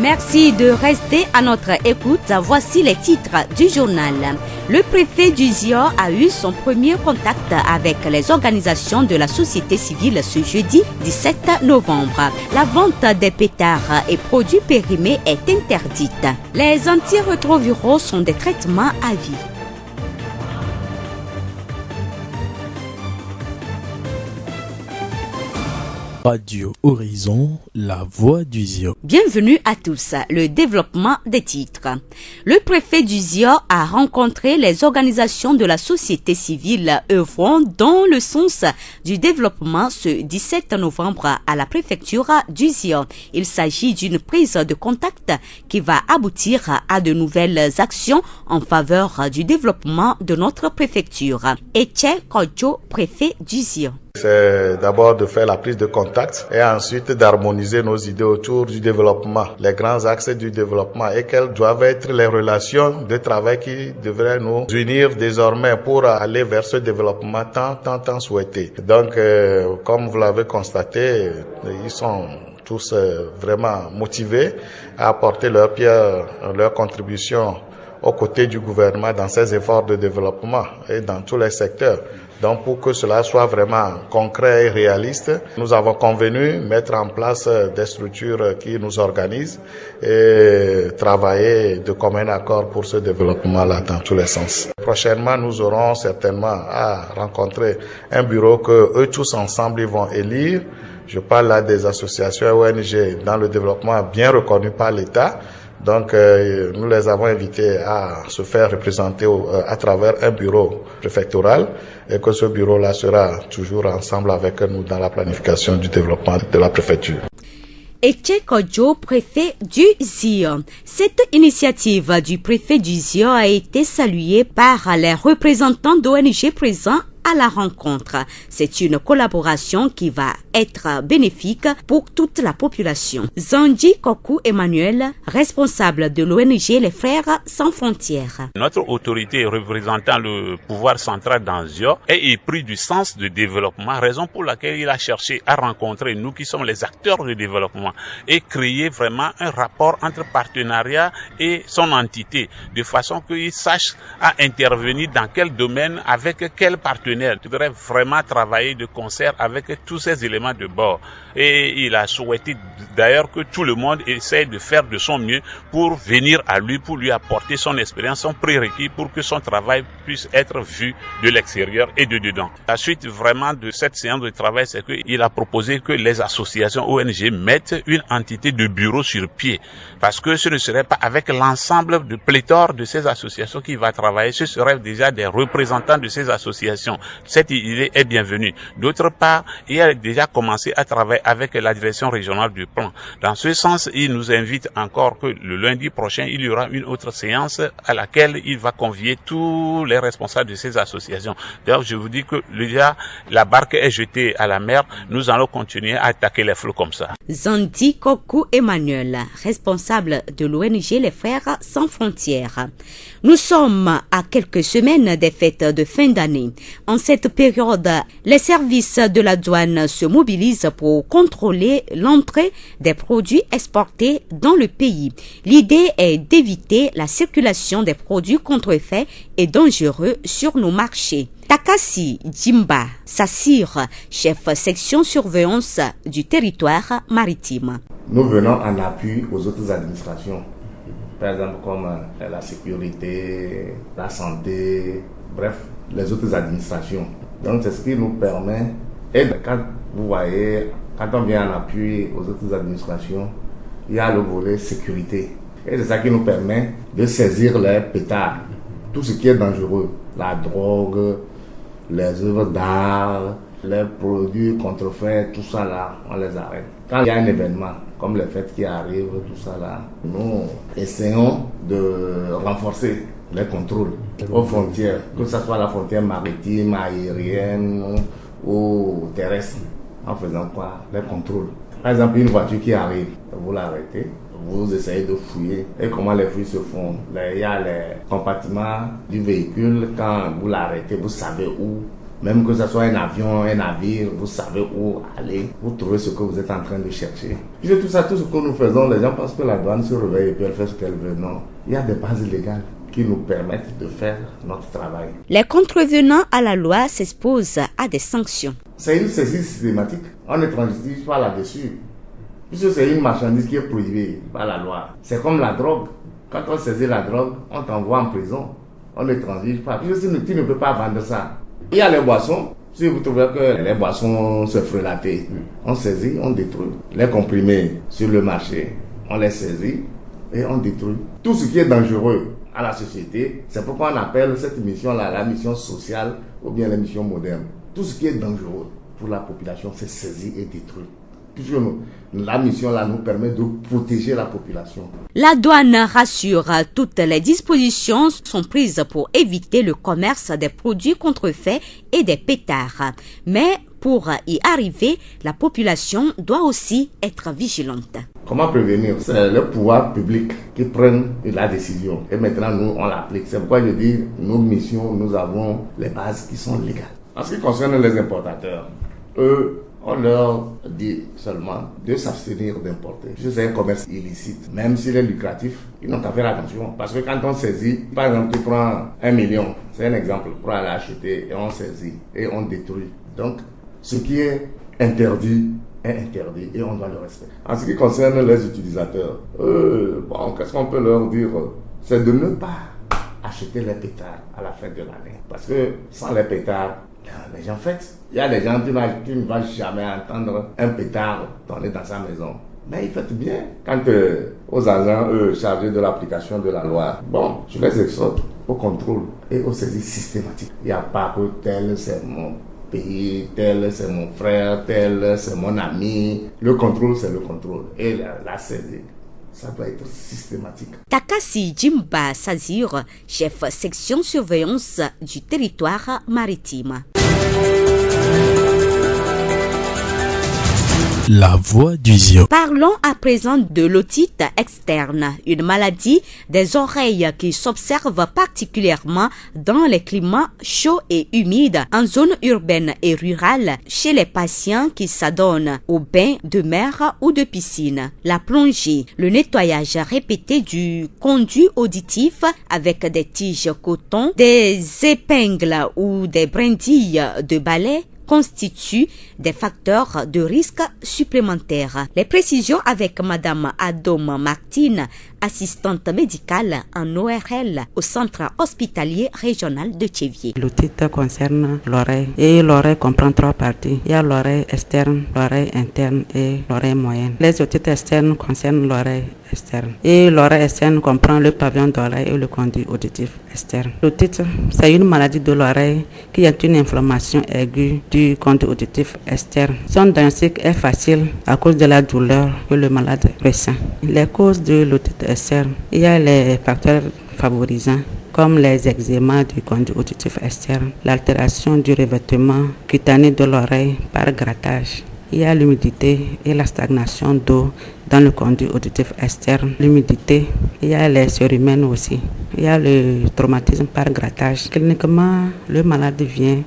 Merci de rester à notre écoute. Voici les titres du journal. Le préfet du Zior a eu son premier contact avec les organisations de la société civile ce jeudi 17 novembre. La vente des pétards et produits périmés est interdite. Les antirétroviraux sont des traitements à vie. Radio Horizon, la voix du Zior. Bienvenue à tous. Le développement des titres. Le préfet du Zior a rencontré les organisations de la société civile œuvrant dans le sens du développement ce 17 novembre à la préfecture du Zior. Il s'agit d'une prise de contact qui va aboutir à de nouvelles actions en faveur du développement de notre préfecture. Etienne Kodjo, préfet du Zior. C'est d'abord de faire la prise de contact et ensuite d'harmoniser nos idées autour du développement, les grands axes du développement et quelles doivent être les relations de travail qui devraient nous unir désormais pour aller vers ce développement tant souhaité. Donc, comme vous l'avez constaté, ils sont tous vraiment motivés à apporter leur pierre, leur contribution aux côtés du gouvernement dans ces efforts de développement et dans tous les secteurs. Donc pour que cela soit vraiment concret et réaliste, nous avons convenu mettre en place des structures qui nous organisent et travailler de commun accord pour ce développement-là dans tous les sens. Prochainement, nous aurons certainement à rencontrer un bureau que eux tous ensemble ils vont élire. Je parle là des associations ONG dans le développement bien reconnues par l'État. Donc, nous les avons invités à se faire représenter à travers un bureau préfectoral et que ce bureau-là sera toujours ensemble avec nous dans la planification du développement de la préfecture. Etienne Kodjo, préfet du Zior. Cette initiative du préfet du Zior a été saluée par les représentants d'ONG présents à la rencontre. C'est une collaboration qui va être bénéfique pour toute la population. Zanji Kokou Emmanuel, responsable de l'ONG Les Frères Sans Frontières. Notre autorité représentant le pouvoir central dans Zior est épris du sens de développement, raison pour laquelle il a cherché à rencontrer nous qui sommes les acteurs de développement et créer vraiment un rapport entre partenariat et son entité, de façon qu'il sache à intervenir dans quel domaine, avec quel partenaire. Il devrait vraiment travailler de concert avec tous ces éléments de bord. Et il a souhaité d'ailleurs que tout le monde essaie de faire de son mieux pour venir à lui, pour lui apporter son expérience, son prérequis pour que son travail puisse être vu de l'extérieur et de dedans. La suite vraiment de cette séance de travail, c'est qu'il a proposé que les associations ONG mettent une entité de bureau sur pied. Parce que ce ne serait pas avec l'ensemble de pléthore de ces associations qui va travailler, ce serait déjà des représentants de ces associations. Cette idée est bienvenue. D'autre part, il a déjà commencé à travailler avec la direction régionale du plan. Dans ce sens, il nous invite encore que le lundi prochain, il y aura une autre séance à laquelle il va convier tous les responsables de ces associations. D'ailleurs, je vous dis que déjà, la barque est jetée à la mer. Nous allons continuer à attaquer les flots comme ça. Zanti Kokou Emmanuel, responsable de l'ONG Les Frères Sans Frontières. Nous sommes à quelques semaines des fêtes de fin d'année. En cette période, les services de la douane se mobilisent pour contrôler l'entrée des produits exportés dans le pays. L'idée est d'éviter la circulation des produits contrefaits et dangereux sur nos marchés. Takasi Djimba Sassir, chef section surveillance du territoire maritime. Nous venons en appui aux autres administrations, par exemple comme la sécurité, la santé, bref, les autres administrations. Donc c'est ce qui nous permet, et quand vous voyez, quand on vient en appui aux autres administrations, il y a le volet sécurité. Et c'est ça qui nous permet de saisir les pétards, tout ce qui est dangereux, la drogue, les œuvres d'art, les produits contrefaits, tout ça là, on les arrête. Quand il y a un événement, comme les fêtes qui arrivent, tout ça là, nous essayons de renforcer les contrôles aux frontières, que ce soit la frontière maritime, aérienne ou terrestre, en faisant quoi? Les contrôles. Par exemple, une voiture qui arrive, vous l'arrêtez, vous essayez de fouiller. Et comment les fouilles se font? Il y a les compartiments du véhicule, quand vous l'arrêtez, vous savez où Même que ce soit un avion, un navire, vous savez où aller, vous trouvez ce que vous êtes en train de chercher. Puis tout ça, tout ce que nous faisons, les gens pensent que la douane se réveille et puis elle fait ce qu'elle veut. Non, il y a des bases légales qui nous permettent de faire notre travail. Les contrevenants à la loi s'exposent à des sanctions. C'est une saisie systématique. On ne transige pas là-dessus. Puisque c'est une marchandise qui est prohibée par la loi. C'est comme la drogue. Quand on saisit la drogue, on t'envoie en prison. On ne transige pas. Puisque tu ne peux pas vendre ça. Il y a les boissons. Si vous trouvez que les boissons se frelatées, on saisit, on détruit. Les comprimés sur le marché, on les saisit et on détruit. Tout ce qui est dangereux à la société, c'est pourquoi on appelle cette mission-là la mission sociale ou bien la mission moderne. Tout ce qui est dangereux pour la population, c'est saisi et détruit. Puisque la mission-là nous permet de protéger la population. La douane rassure, toutes les dispositions sont prises pour éviter le commerce des produits contrefaits et des pétards. Mais pour y arriver, la population doit aussi être vigilante. Comment prévenir? C'est le pouvoir public qui prend la décision. Et maintenant, nous, on l'applique. C'est pourquoi je dis, nos missions, nous avons les bases qui sont légales. En ce qui concerne les importateurs, eux, on leur dit seulement de s'abstenir d'importer. C'est un commerce illicite. Même s'il est lucratif, ils n'ont qu'à faire attention. Parce que quand on saisit, par exemple, tu prends 1 million, c'est un exemple, pour aller acheter et on saisit et on détruit. Donc, ce qui est interdit est interdit et on doit le respecter. En ce qui concerne les utilisateurs, qu'est-ce qu'on peut leur dire? C'est de ne pas acheter les pétards à la fin de l'année. Parce que sans les pétards, les gens fêtent. Il y a des gens qui ne vont jamais entendre un pétard donner dans sa maison. Mais ils fêtent bien. Quant aux agents, chargés de l'application de la loi, je les exhorte au contrôle et aux saisies systématiques. Il n'y a pas que tel c'est mon pays, tel c'est mon frère, tel c'est mon ami. Le contrôle, c'est le contrôle. Et la saisie, ça doit être systématique. Takasi Jimba Sazir, chef section surveillance du territoire maritime. La voix du Zion. Parlons à présent de l'otite externe, une maladie des oreilles qui s'observe particulièrement dans les climats chauds et humides en zone urbaine et rurale chez les patients qui s'adonnent aux bains de mer ou de piscine. La plongée, le nettoyage répété du conduit auditif avec des tiges coton, des épingles ou des brindilles de balai constituent des facteurs de risque supplémentaires. Les précisions avec Madame Adom Martine, assistante médicale en ORL au centre hospitalier régional de Thiévié. L'otite concerne l'oreille et l'oreille comprend 3 parties. Il y a l'oreille externe, l'oreille interne et l'oreille moyenne. Les otites externes concernent l'oreille externe et l'oreille externe comprend le pavillon d'oreille et le conduit auditif externe. L'otite, c'est une maladie de l'oreille qui est une inflammation aiguë du conduit auditif externe. Son diagnostic est facile à cause de la douleur que le malade ressent. Les causes de l'otite externe, il y a les facteurs favorisants comme les eczémas du conduit auditif externe, l'altération du revêtement cutané de l'oreille par grattage. Il y a l'humidité et la stagnation d'eau dans le conduit auditif externe. L'humidité, il y a les surhumaines aussi. Il y a le traumatisme par grattage. Cliniquement, le malade vient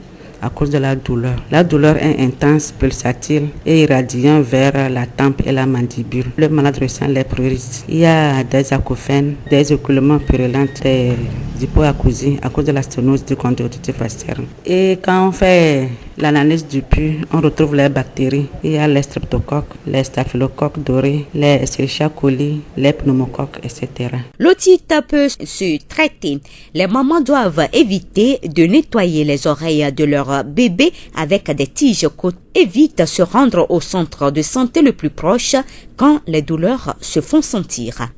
à cause de la douleur. La douleur est intense, pulsatile et irradiant vers la tempe et la mandibule. Le malade ressent les prurites. Il y a des acouphènes, des écoulements purulents, des hypoacousies à cause de la sténose du conduit auditif externe. Et quand on fait l'analyse du pus, on retrouve les bactéries. Il y a les streptocoques, les staphylocoques dorés, les Escherichia coli, les pneumocoques, etc. L'otite peut se traiter. Les mamans doivent éviter de nettoyer les oreilles de leur bébé avec des tiges côtes. Évite de se rendre au centre de santé le plus proche quand les douleurs se font sentir.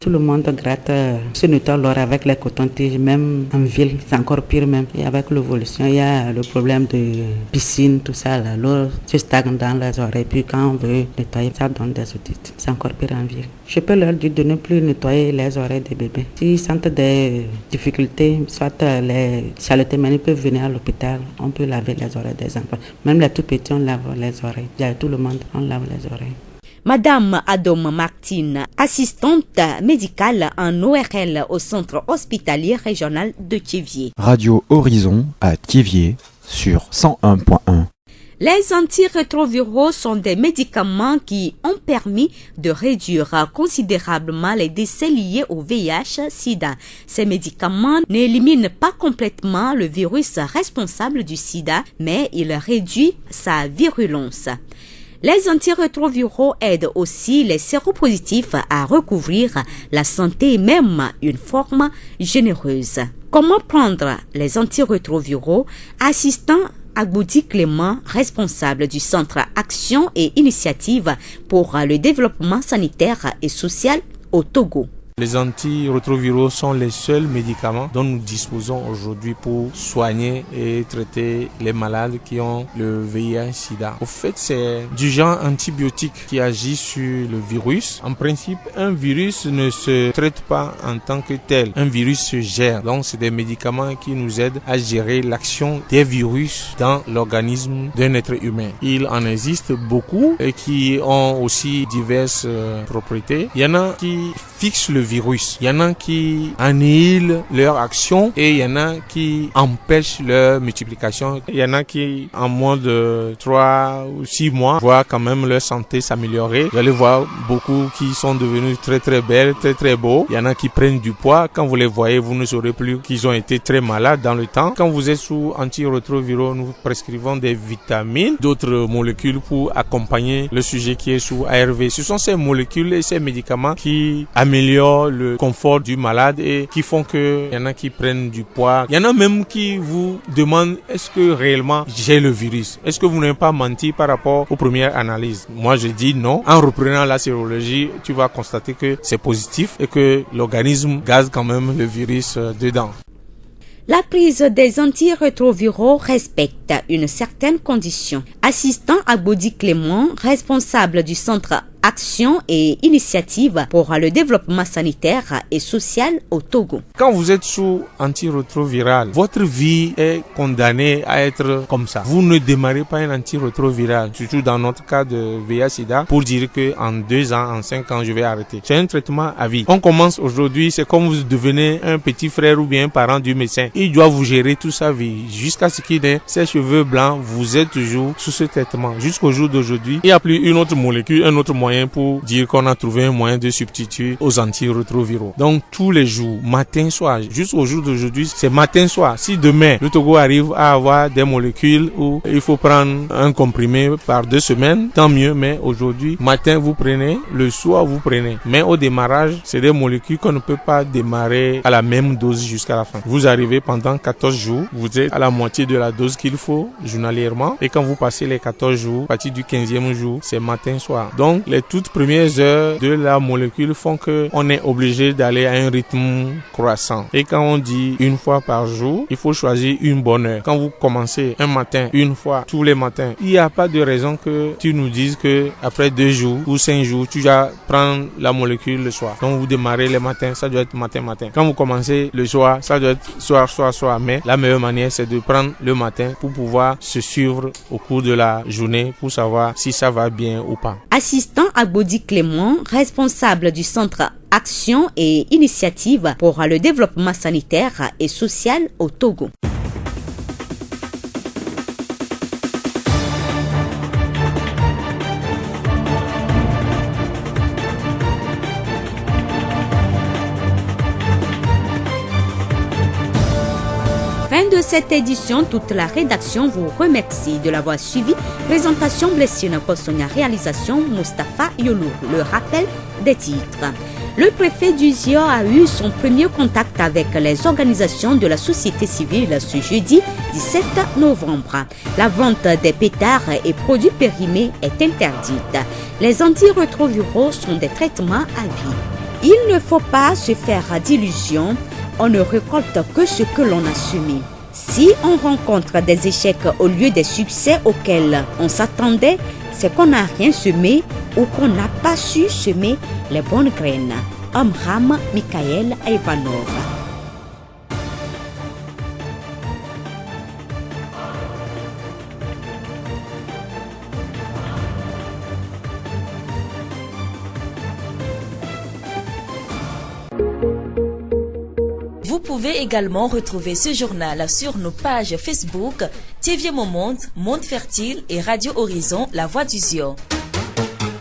Tout le monde gratte se nettoie l'oreille avec les cotons-tiges, même en ville, c'est encore pire même. Et avec l'évolution, il y a le problème de piscine, tout ça, l'eau se stagne dans les oreilles. Puis quand on veut nettoyer, ça donne des otites. C'est encore pire en ville. Je peux leur dire de ne plus nettoyer les oreilles des bébés. S'ils sentent des difficultés, soit les saletés, mais ils peuvent venir à l'hôpital, on peut laver les oreilles des enfants. Même les tout petits, on lave les oreilles. Il y a tout le monde, on lave les oreilles. Madame Adom Martine, assistante médicale en ORL au centre hospitalier régional de Thiévié. Radio Horizon à Thiévié sur 101.1. Les antirétroviraux sont des médicaments qui ont permis de réduire considérablement les décès liés au VIH-Sida. Ces médicaments n'éliminent pas complètement le virus responsable du sida, mais ils réduisent sa virulence. Les antirétroviraux aident aussi les séropositifs à recouvrir la santé et même une forme généreuse. Comment prendre les antirétroviraux? Assistant Agboudi Clément, responsable du Centre Action et Initiative pour le développement sanitaire et social au Togo. Les antirétroviraux sont les seuls médicaments dont nous disposons aujourd'hui pour soigner et traiter les malades qui ont le VIH-Sida. Au fait, c'est du genre antibiotique qui agit sur le virus. En principe, un virus ne se traite pas en tant que tel. Un virus se gère. Donc, c'est des médicaments qui nous aident à gérer l'action des virus dans l'organisme d'un être humain. Il en existe beaucoup et qui ont aussi diverses propriétés. Il y en a qui fixent le virus. Il y en a qui annihilent leur action et il y en a qui empêchent leur multiplication. Il y en a qui, en moins de 3 ou 6 mois, voient quand même leur santé s'améliorer. Vous allez voir beaucoup qui sont devenus très très belles, très très beaux. Il y en a qui prennent du poids. Quand vous les voyez, vous ne saurez plus qu'ils ont été très malades dans le temps. Quand vous êtes sous antirétroviraux, nous prescrivons des vitamines, d'autres molécules pour accompagner le sujet qui est sous ARV. Ce sont ces molécules et ces médicaments qui améliorent le confort du malade et qui font que il y en a qui prennent du poids. Il y en a même qui vous demandent est-ce que réellement j'ai le virus? Est-ce que vous n'avez pas menti par rapport aux premières analyses? Moi je dis non. En reprenant la sérologie, tu vas constater que c'est positif et que l'organisme gaze quand même le virus dedans. La prise des antirétroviraux respecte une certaine condition. Assistant Agboudi Clément, responsable du Centre Action et Initiative pour le développement sanitaire et social au Togo. Quand vous êtes sous antirétroviral, votre vie est condamnée à être comme ça. Vous ne démarrez pas un antirétroviral, surtout dans notre cas de VIH-Sida, pour dire que en 2 ans, en 5 ans, je vais arrêter. C'est un traitement à vie. On commence aujourd'hui, c'est comme vous devenez un petit frère ou bien un parent du médecin. Il doit vous gérer toute sa vie jusqu'à ce qu'il ait ses cheveux blancs. Vous êtes toujours sous ce traitement. Jusqu'au jour d'aujourd'hui, il n'y a plus une autre molécule, un autre moyen pour dire qu'on a trouvé un moyen de substituer aux antirétroviraux. Donc tous les jours, matin, soir, jusqu'au jour d'aujourd'hui, c'est matin, soir. Si demain, le Togo arrive à avoir des molécules où il faut prendre un comprimé par 2 semaines, tant mieux, mais aujourd'hui, matin vous prenez, le soir vous prenez. Mais au démarrage, c'est des molécules qu'on ne peut pas démarrer à la même dose jusqu'à la fin. Vous arrivez pendant 14 jours, vous êtes à la moitié de la dose qu'il faut journalièrement et quand vous passez les 14 jours, à partir du 15e jour, c'est matin, soir. Donc les toutes premières heures de la molécule font que on est obligé d'aller à un rythme croissant. Et quand on dit une fois par jour, il faut choisir une bonne heure. Quand vous commencez un matin, une fois tous les matins, il n'y a pas de raison que tu nous dises que après 2 jours ou 5 jours, tu vas prendre la molécule le soir. Donc vous démarrez le matin, ça doit être matin. Quand vous commencez le soir, ça doit être soir. Mais la meilleure manière, c'est de prendre le matin pour pouvoir se suivre au cours de la journée pour savoir si ça va bien ou pas. Assistant Agboudi Clément, responsable du Centre Action et Initiative pour le développement sanitaire et social au Togo. Fin de cette édition, toute la rédaction vous remercie de l'avoir suivi. Présentation Blessina Kosonia, réalisation Mustapha Yolou. Le rappel des titres. Le préfet du Zio a eu son premier contact avec les organisations de la société civile ce jeudi 17 novembre. La vente des pétards et produits périmés est interdite. Les antirétroviraux sont des traitements à vie. Il ne faut pas se faire d'illusions. On ne récolte que ce que l'on a semé. Si on rencontre des échecs au lieu des succès auxquels on s'attendait, c'est qu'on n'a rien semé ou qu'on n'a pas su semer les bonnes graines. Amram Michael Ivanov. Vous pouvez également retrouver ce journal sur nos pages Facebook TV Mon Monde, Monde Fertile et Radio Horizon, La Voix du Zior.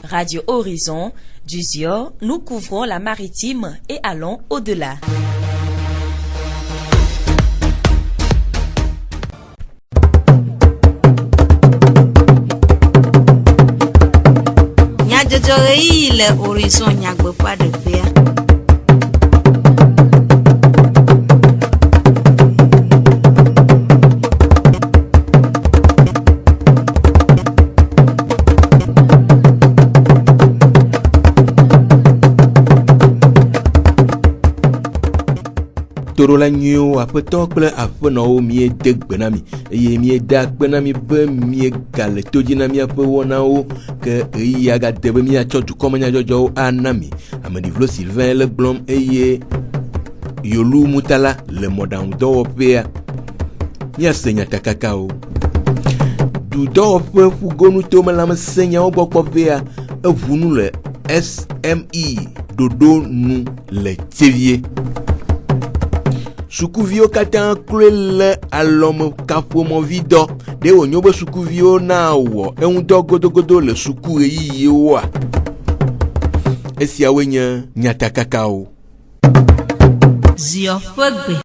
Radio Horizon, du Zior, nous couvrons la maritime et allons au-delà. Le Horizon Nyagbe pas de paix. Torola nyo apeto kple aƒenɔwo mie de gbenami eye mie da gbenami be mie gale todzi na miaƒe wɔnawo ke eya gade be miatsɔ dukɔmenyadzɔdzɔwo ana mi. Ameɖivlo Sylvain le gblɔm eye Yolu Mutala le mɔɖaŋudɔwɔƒea. Miase nyatakakawo. Dudɔwɔƒe ƒugonu tome lãmesẽnyawo gbɔ kpɔƒea eʋu nu le SMI ɖoɖo nu le Tevie. Sukuviwo katã kloe le alɔme kaƒomɔvi dɔ ɖe wonyo be sukuviwo na wɔ eŋudɔ godogodo le suku ɣeyiɣiwoa. Esiawoe nye nyatakakawo. Ziɔ ƒe gbe.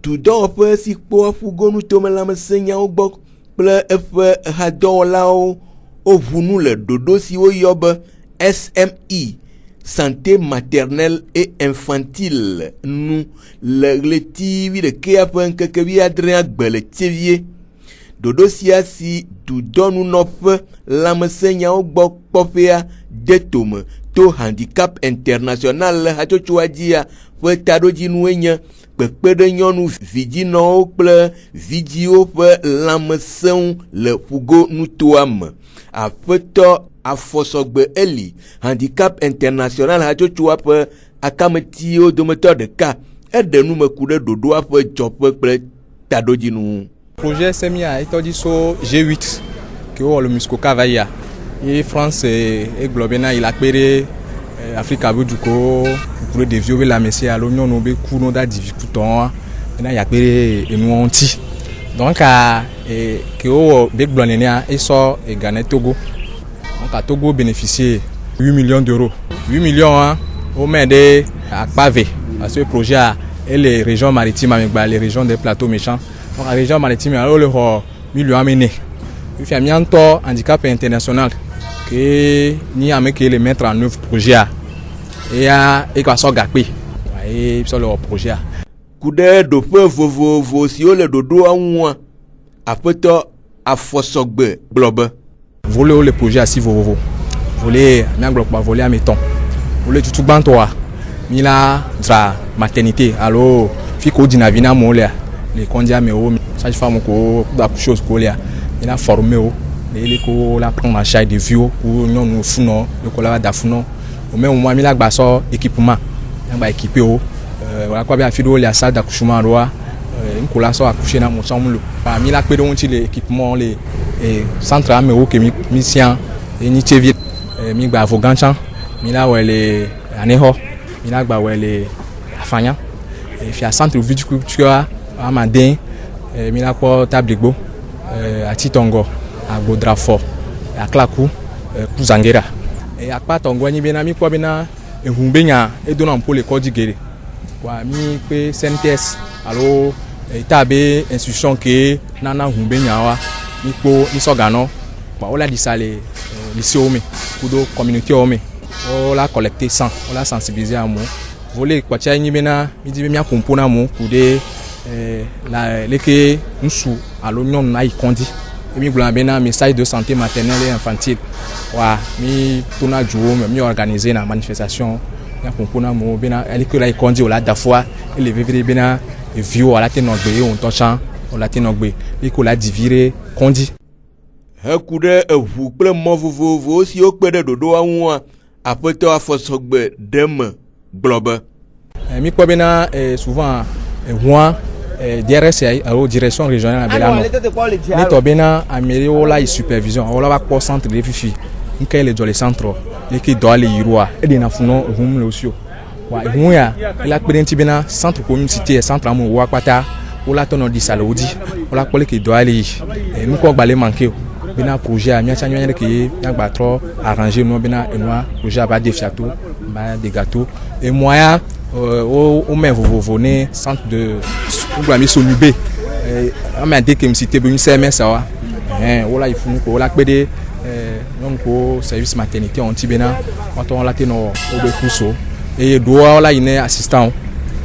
Dudɔwɔƒe si kpɔ ƒugonu tome lãmesẽnyawo gbɔ kple eƒe hadɔwɔlawo woʋu nu le ɖoɖo si woyɔ be SMI. Santé maternelle et infantile nu le ɣleti ɖekea ƒe ŋkeke 17 le Tevie. Ɖoɖo sia si dudɔnunɔƒe lãmesẽnyawo gbɔ kpɔƒea de tome to handicap international le hatsotsoa dzia ƒe taɖodzinue nye kpekpeɖenyɔnu vidzinɔwo kple vidziwo ƒe lãmesẽnu le ƒugo nutoa me. Aƒetɔ Afɔsɔgbe Eli, handicap international hatsotsoa ƒe akametiwo dometɔ ɖeka, eɖe numeku ɖe ɖoɖoa ƒe dzɔƒe kple taɖodzinu. Projet SMIA etɔdzi so G8 ke wowɔ le Muskoka va yia ye France egblɔ bena il akpe ɖe Afrika be dukuwo kple ɖeviwo be lãmesẽ alo nyɔnuwo be ku no da divi kutɔwoa bena yakpe ɖe enuwo ŋuti. Donc ke wowɔ be gblɔ nenea esɔ Ghana Togo. Donc à Togo bénéficier 8 millions d'euros. 8 millions hein, au main de Akpave. Parce que le projet est les régions maritimes, les régions des plateaux méchants. Donc la région maritime, alors le million amené. Il fait un handicap international que ni à les mettre en œuvre projet. Et quoi ça gâpé. Et sur le projet. Kude do pe vovovo si o le dodo anwa. Apeto Afɔsɔgbe Blobe. Voler le projet assis vovovo. Voler voler à mettons. Voler tout bantoa. Mila dra maternité alors fiko dinavina molia les condia me o sage femme ko da chose ko lia. Il a formé o les ko la prendre en charge de vieux ou non nous funo le kola da funo. Au même moment mila gba so équipement. Ba équipé o voilà quoi bien fido la salle d'accouchement roi. Une cola so accoucher na mon chambre. Ba mila pe don ti l'équipement les centre ameo que mission et ni Tevie mi gba Voganchan mi la wele aneho mi la gba wele afanya et fi a centre viticulture amadin mi la ko tabligbo a Titongo a Godrafort a Klaku Kuzangera et a pa Tongo ni bena mi ko bena e humbenya e dona pour le codigere kwa mi pe CNTS allo itabe institution que nana humbenya wa Nipo nisogano, on l'a dit ça les lycées hommes, kudo communauté hommes, on l'a collecté sang, on l'a sensibilisé à moi. Voler quoi tiens ni bena, mi dit bien compona moi, kude la leke nsu à l'union na ikondi. Mi blanc bena message de santé maternelle et infantile. Wa mi tona jouo, mi organiser na manifestation, ya compona moi bena, elle que la ikondi on l'a d'afoi, elle vivre bena vieux à la tenogbe on touchant. Latinogbe iko la divire kondi hekude eʋu kple mɔ vovovo si kpe ɖe ɖoɖoa ŋu aƒetɔ Afɔsɔgbe Deme gblɔ be mi kpɔ bena souvent ʋua DRS alo direction régionale abela no ne tɔ bena amerewo la yi supervision wala va kpɔ centre de fifi nke le dzɔ le centre eke dɔ le yiroa eɖena funɔ ʋum le osio wa ʋu ya la kpe ɖe ŋuti bena centre communauté centre amu wa kpata wola tono di salodi wola kpole ke do ali mi ko gbale manke bina projet a mi chanyo nyere ke ngba trop arranger no bina enwa projet ba de château ba de gâteaux et moyen au même vous né centre de programme Sonubé on m'a dit que me cité une CMS ça wala il faut ko wala kpede donc au service maternité antibena on la teno obe kuso et do wala ine assistant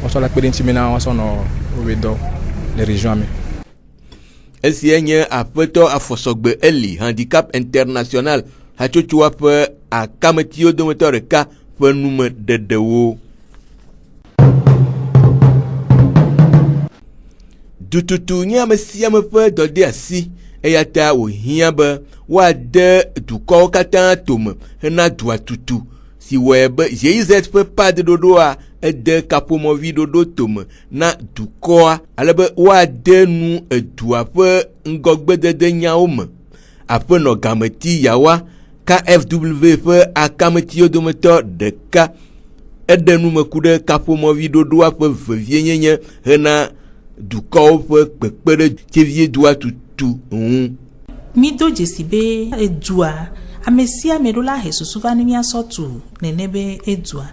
on so la kpede antibena on so no obedo les régions mais esienye apeto afosogbe eli handicap international hachochua pe akametio de moteur ka pe nume dedewo dututu nyame siame pe dode asi eyata wo hia be wa de duko katan tome hena dua tutu si webe JZ pe pas de dodoa de kapomovi dodo tome na dukoa alebe wa de nu edua pe ngogbe de nyaome ape no gameti yawa KFW pe akameti odometo de ka edenu mekude kapomovi dodoa pe vevie hena dukoa pe pekpere chevie dua tutu mi do jesibe edua amesia medola hesusu vani mi asotu nenebe edua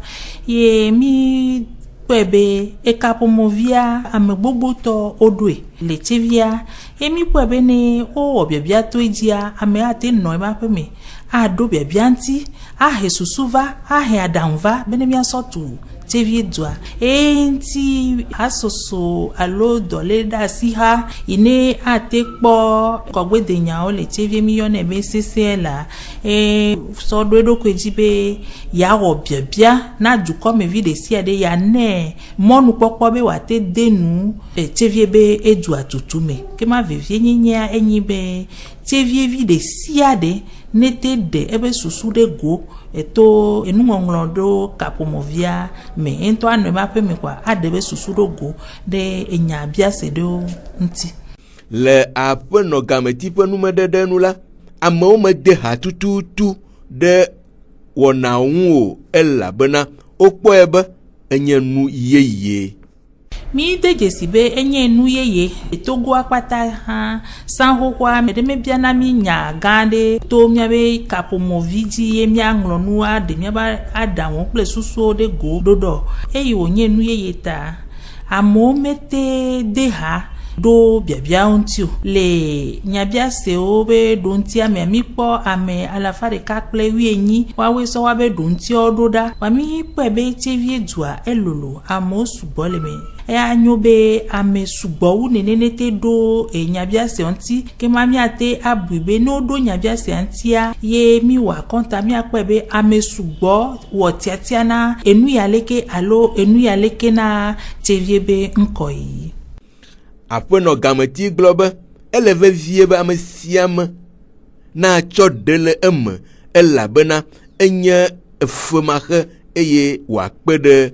ye mi pebe ekapomovia amegbogbo to odwe lechevia emi pebe ne o obiabia to ejia ame ate no e ma peme a do biabia nti a hesusu va a he adanva bene mi asotu chevie dua enti asoso alo dole da siha ine ate po kogbede nya o le chevie mi yo na be sesela so do ko ejibe ya obiabia na duko me vi de sia de ya ne monu popo be wa te denu chevie be edua tutume ke ma vevie nyinya enyi be chevie vi de sia de nete de ebe susu de go eto enungonglo do kapomovia me ento anu ma pe me kwa adebe susu do go de enya bia se do nti le apeno gameti pe nu medede nu la amo me de hatututu de wona wu ela bena okpo ebe enye nu yeye mi de jesibe enye nu yeye etogo akpata ha sanho kwa medeme bia na mi nya gande to mi be kapomoviji ye mi anglo nu ade mi ba adawon ple susu de go dodo eyi onye nu yeye ta amo mete de ha do biabia ontio le nyabia se obe do ntia me mi po ame alafa de kakple wi enyi wa we so wa be do ntio doda wa mi po be chevie dua elolo amo subole me anyobe ame subo wu nenete do nyabia se onti ke mami ate abuibe no do nyabia se antia ye mi wa konta mi apebe ame subo wo tiatia na enu yaleke alo enu yaleke na cheviebe nkoi apeno gameti globe eleve vie ba amesiam na chodele elabena enye efemahe eye wa kpede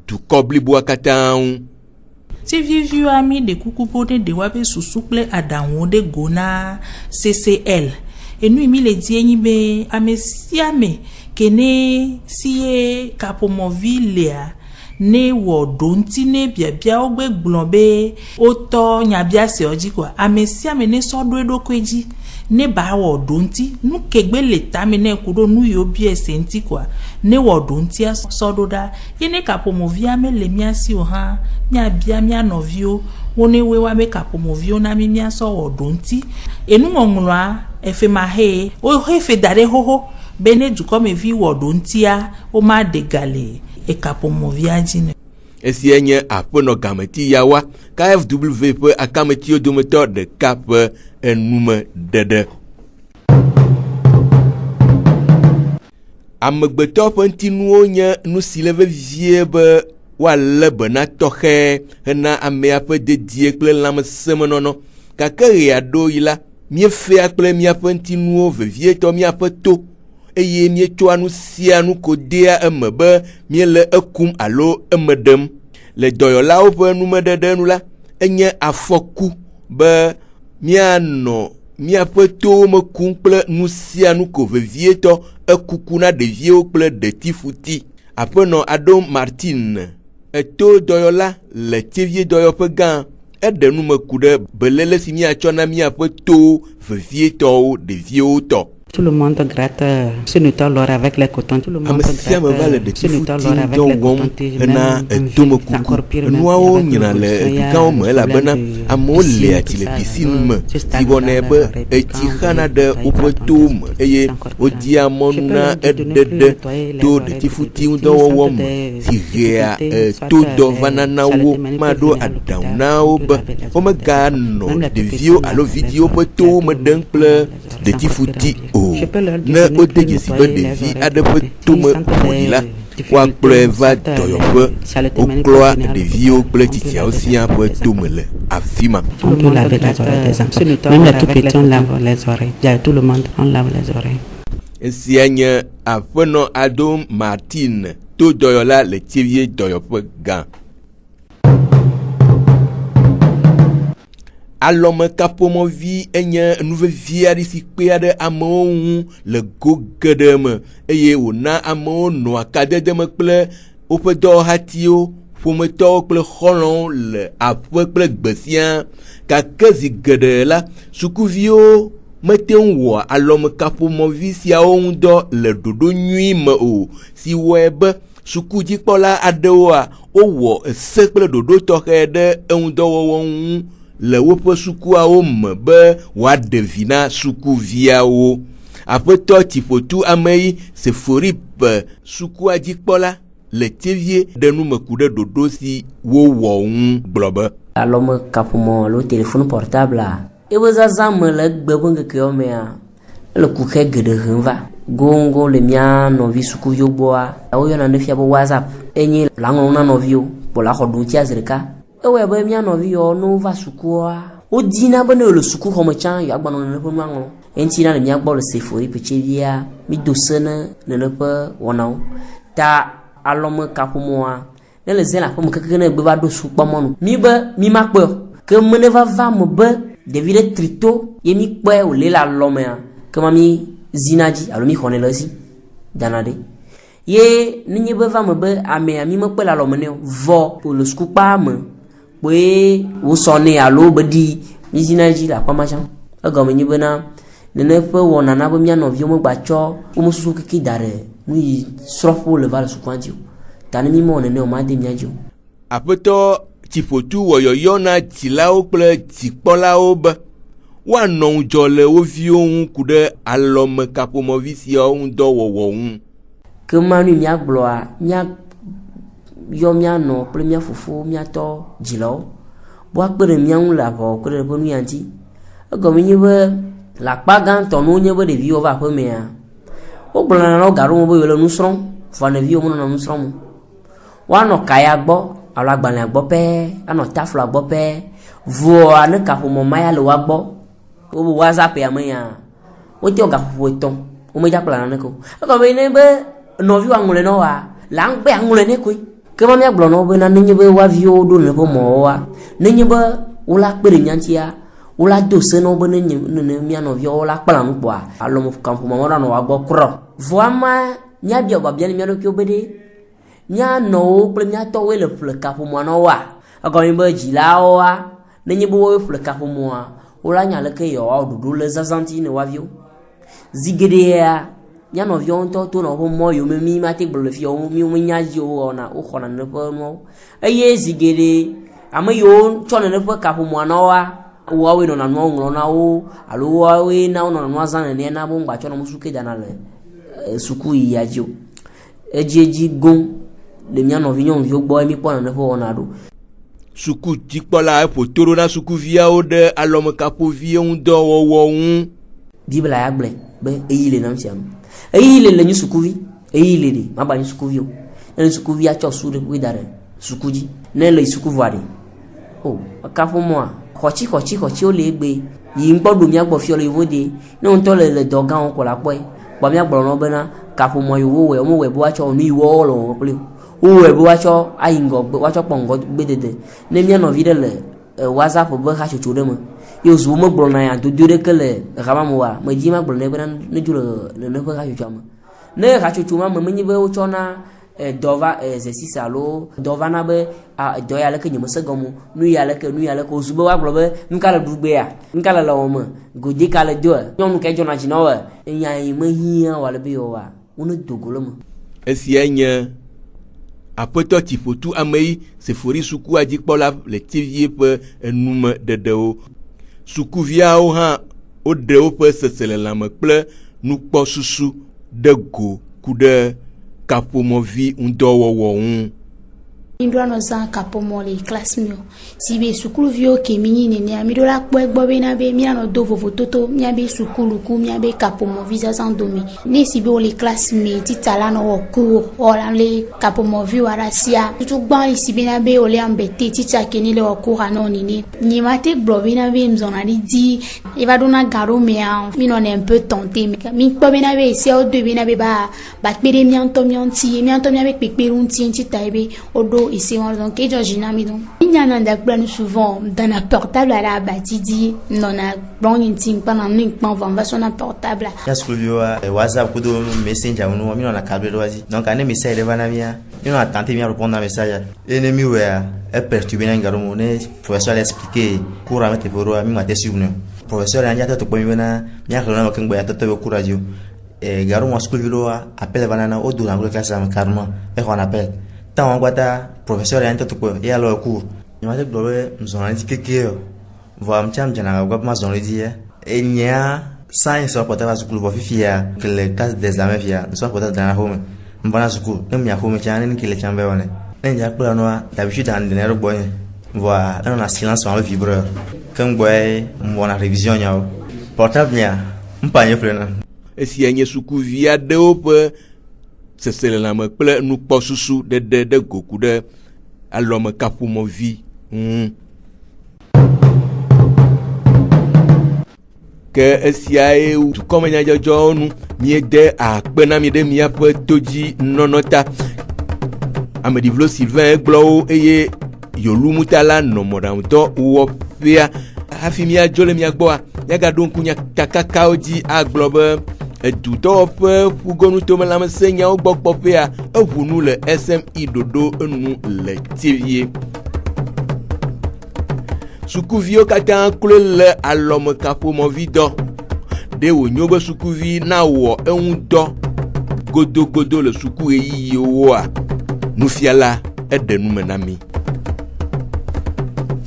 du koblibo akatan ti viviu ami de kukupode de wabe susuple adanwo de gona CCL enu mi le di enyi be amesiame kene siye kapomovile ne wo donti ne biabia ogbe glonbe oto nyabia se oji kwa amesiame ne sodo edokweji ne ba wo donti nu kegbe leta mi ne kudo nu yo bi esenti kwa ne wo donti sodo da ine kapomovia me le miasi o ha nya bia mi anovio woni we wa me kapomovio na mi aso wo donti enu ngonwa efe mahe o hefe dare hoho bene du comme vi wo donti a o ma de gale e kapomovia jine esienye apono gameti yawa KFW pe akameti odometo de cap enume dede amegbeto pentinu onye nu sileve vie be wa lebena tohe na amea pe dedie kple lam semenono kakere ya do ila miefe akple mia pentinu vevie to mia peto eye mie toanu sianu kodea emebe mie le ekum alo emedem le doyola ope numedede nu la enye afoku be miano mia peto me kum kple nu sianu ko vevie to ekuku na devie kple detifuti apeno Adom Martin eto doyola le tevie doyope gan eɖenu me ku ɖe belele si míatsɔ na míaƒe to vevietɔwo ɖeviwo tɔ. Tout le monde gratte ce nettoie avec les cotons. Tout le monde gratte ce nettoie avec les cotons. Hena etomekuku. Enuawo nyina le edikawo me elabena amewo le ati le piscine me. Si wɔnɛ be etsi xana ɖe woƒe to me eye wodi amɔnu na eɖeɖe to ɖetifuti ŋudɔwɔwɔ me si hea to dɔ vana na wo maɖo aɖaŋu na wo be womeganɔ ɖeviwo alo vidziwo ƒe towo me ɖem kple ɖetifuti o. Ne wode dzesi be ɖevi aɖe ƒe tome ƒoɖi la woakplɔe va dɔyɔƒe woklɔa ɖeviwo kple tsitsiawo siaa ƒe tome le afi ma. On peut laver les oreilles des enfants. Même les tout petits on lave les oreilles. Il y a tout le monde on lave les oreilles. Esia nye aƒenɔ Ado Martin to dɔyɔla le Tievie dɔyɔƒe gã. Alɔmekaƒomɔvi enye nuvevi aɖe si kpea ɖe amewo ŋu le go geɖe me eye wòna amewo nɔa kadede me kple woƒe dɔwɔhatiwo ƒometɔwo kple xɔlɔwo le aƒe kple gbe siaa gake zi geɖe la sukuviwo mete ŋu wɔ alɔmekaƒomɔvi siawo ŋu dɔ le ɖoɖo nyui me o si wɔe be sukudzikpɔla aɖewoa wowɔ se kple ɖoɖo tɔxɛ ɖe eŋudɔwɔwɔ ŋu le woƒe sukuawo me be wòaɖe vi na sukuviawo. Aƒetɔ Tsiƒotu Ameyi Seforip sukua dzikpɔla le Tievie ɖe nu me ku ɖe ɖoɖo si wowɔ ŋu gblɔ be. Alɔmekaƒomɔ alo téléphone portable ebe zazã me le egbe ƒe ŋkekewo mea ele kuxe geɖe hem va. Gongo le mia nɔvi sukuviwo gbɔa woyɔna ne fia be WhatsApp enye la ŋlɔ na nɔviwo kpɔ la xɔ ɖo ŋuti azi ɖeka. Ewe be mia nɔviwo no va sukua wodina be ne le sukuxɔme tsã yo agbanɔ nene ƒe nuaŋlɔ eŋuti na le mia gbɔ le Seforip Tievia mi do se ne nene ƒe wɔnawo ta alɔmekaƒomɔa ne le zela ƒe me keke ne gbe va ɖo sukpɔmɔnu mi be mi ma kpɔe ke me ne va me be ɖevi ɖe trito ye mi kpɔe wòle le alɔmea ke ma mi zina dzi alo mi xɔnɛ le esi dana ɖe ye nenye be va me be amea mi mekpɔe le alɔme nɛ vɔ le sukukpa me kpoe wosɔnɛ alo be ɖi mi zina dzi le akpa ma tsã egɔme nye bena nene ƒe wɔna na be mia nɔviwo megbatsɔ wo susu keke da ɖe nu yi srɔ̃ƒo le va le sukua dzi o ta ne mi mɔ nene o ma de mia dzi o. Aƒetɔ Tsiƒotu wɔ yɔyɔ na dzilawo kple dzikpɔlawo be woanɔ ŋudzɔ le wo viwo ŋu ku ɖe alɔmekaƒomɔvi siawo ŋu dɔ wɔwɔ ŋu. Ke ma nu mia gblɔa mia yɔ mia nɔ kple mia fofo mia tɔ dzilawo bo akpe ɖe mia ŋu le aʋɔ kple ƒe nu ya ŋuti egɔme nye be le akpa gãtɔ no nye be ɖeviwo va aƒemea wogblɔna na wo ga ɖo me be yo le nu srɔ̃m vɔ ɖeviwo menɔna nu srɔ̃m o woanɔ kaya gbɔ alo agbalẽa gbɔ pɛ anɔ tafla gbɔ pɛ vɔa ne kaƒomɔ ma ya le wa gbɔ wo be WhatsApp ya me ya wote gaƒoƒo etɔ̃ wo me dza kpla naneke o egɔme nye be nɔviwo aŋlɔe na woa le aŋgbe aŋlɔe ne koe ke ma mia gblɔ na wo bena nenye be woaviwo ɖo ne ƒe mɔwoa nenye be wola kpe ɖe mia ŋutia wola do se na wo be nene mia nɔviwo wola kpla nu kpɔa alɔmekaƒomɔ ma ɖanɔ wa gbɔ krɔ vɔ ama mia bia babia ne mia ɖokuiwo be ɖe mia nɔwo kple mia tɔwoe le ƒle kaƒomɔa na woa egɔme be dzilawoa nenye be woe ƒle kaƒomɔa wola nya leke yewoa ɖoɖo le zazãti ne woaviwo zi geɖea mia nɔviwo ŋutɔ to na woƒe mɔ yiwo mi ma te gblɔ le fiawo mi menya dzi wo xɔna nene ƒe nuawo eye zi geɖe ame yiwo tsɔ nene ƒe kaƒomɔa na woa woawoe nɔna nuawo ŋlɔ na wo alo woawoe na wo nɔna nua zã nenea na bo ŋgbatsɔ na musuke dana le suku yia dzi o edzi gom le mia nɔvi nyɔnuviwo gbɔ mi kpɔ nene ƒe wɔna ɖo. Suku dzikpɔla eƒo to ɖo na sukuviawo ɖe alɔmekaƒoviwo ŋu dɔ wɔwɔ ŋu. Bibla ya gblɔe be eyi le nam sia nu eyi le nyi sukuvi eyi le de ma ba nyi sukuvi o ne sukuvi atsɔ su ɖe da ɖe suku dzi ne le sukuvua ɖe o kaƒomɔa xɔtsi le egbe yi ŋkpɔ ɖo mia gbɔ fiɔ le yovo de ne ŋutɔ le dɔ gãwo kɔ la kpɔe kpɔ mia gblɔ na bena kaƒomɔ yovo wɔ wɔme wɔ be woatsɔ nu yiwo le wɔwɔ kple o wɔ be woatsɔ ayi ŋgɔ woatsɔ kpɔ ŋgɔ gbedede ne mia nɔvi ɖe le WhatsApp be hatsotso ɖe me yo zu me gblɔ na ya dodo ɖeke le hamamoa me dzi ma gblɔ ne bena ne dzo le ne ƒe hatsotsoa me ne hatsotso ma me menye be wotsɔ na dɔva exercice alo dɔva na be dɔ ya leke nye mese gɔmo nu ya leke ozu be wa gblɔ be nu ka le ɖugbea nu ka le wɔme godi ka le doa nyɔnu ke dzɔna dzi na wɔ enya yi me hia wale be yewoa wone dogo le me. Esia nye aƒetɔ Tifotu Ameyi Sefori sukua dzikpɔla le TV ƒe enume ɖeɖewo. Sukuviawo hã woɖe woƒe seselelãme kple nukpɔsusu ɖe go ku ɖe kaƒomɔvi ŋdɔwɔwɔ ŋu. Indra noza kapomo le classe mio si be sukuluvio ke minyi nene mi do la kpo egbo be na be mi na no do vovototo mi be sukulu ku mi be kapomo visa san domi ni si be o le classe me titala no ku o la le kapomo vi warasia tu gban si be na be o le ambete teacher ke ni le o ku no ni mate gbo be na be mzona di e va dona garo me a mi non est un peu tenté mi kpo be na be si o do be na be ba kpere mi anto mi be kpekpe unti tita be o do ici donc et Georgina mi donc il y en a d'apprendre souvent dans la portable à la batidi non a bon intim pendant une pan va son portable ya schoolio WhatsApp kudo messenger no mi non a câble doazi donc ane message de vana bien mi non a tenté bien répondre à message ennemi ouais est perturbé na ngaro mo ne professeur expliquer courant mettre pour mi mate subno professeur anja to ko mi bena mi aklo na kengbo ya to courage garo mo schoolio appelle vana na o do na classe am carrément et on appelle tant guata professeur yanta to ko ya lo cours ni ma te globe mzona di keke vo mcham jana gwa ma zona di e nya science so portable school vo fifia que les classes d'examen fia so portable dans la home mbana school nem ya home chane ni kile chambe wona nja kula no d'habitude en dinero boy voa on a silence sur le vibreur quand boy mbona révision nyao portable nya mpanye plena e si enye sukuvia de ope seselelãme kple nukpɔsusu ɖeɖe goku ɖe alɔme kaƒomɔvi ŋu. Ke esiae dukɔmenyadzɔdzɔwo nu miede akpe na mi ɖe miaƒe todzi nɔnɔ ta. Ameɖivlo Sylvain gblɔwo eye Yolumutala nɔ mɔɖaŋudɔ wɔƒea hafi miadzo le mia gbɔa miagaɖo ŋku nyakakawo dzi agblɔ be edudɔwɔƒe ƒugonutomelãmesẽ nyawo gbɔ kpɔƒea eʋu nu le SMI ɖoɖo enu le TV. Sukuviwo katã kloe le alɔme kaƒomɔvi dɔ ɖe wònyo be sukuvi na wɔ eŋu dɔ godogodo le suku ɣeyiɣiwoa nufiala eɖe nume na mi.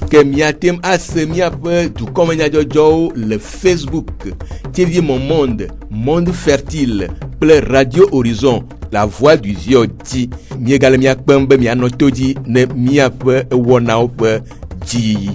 Ke miatem ase miaƒe dukɔmenyadzɔdzɔwo le Facebook TV Mon Monde, Monde Fertile kple Radio Horizon, La Voix du Zion dzi. Miegale miakpem be mianɔ to dzi ne miaƒe wɔnawo ƒe dzi.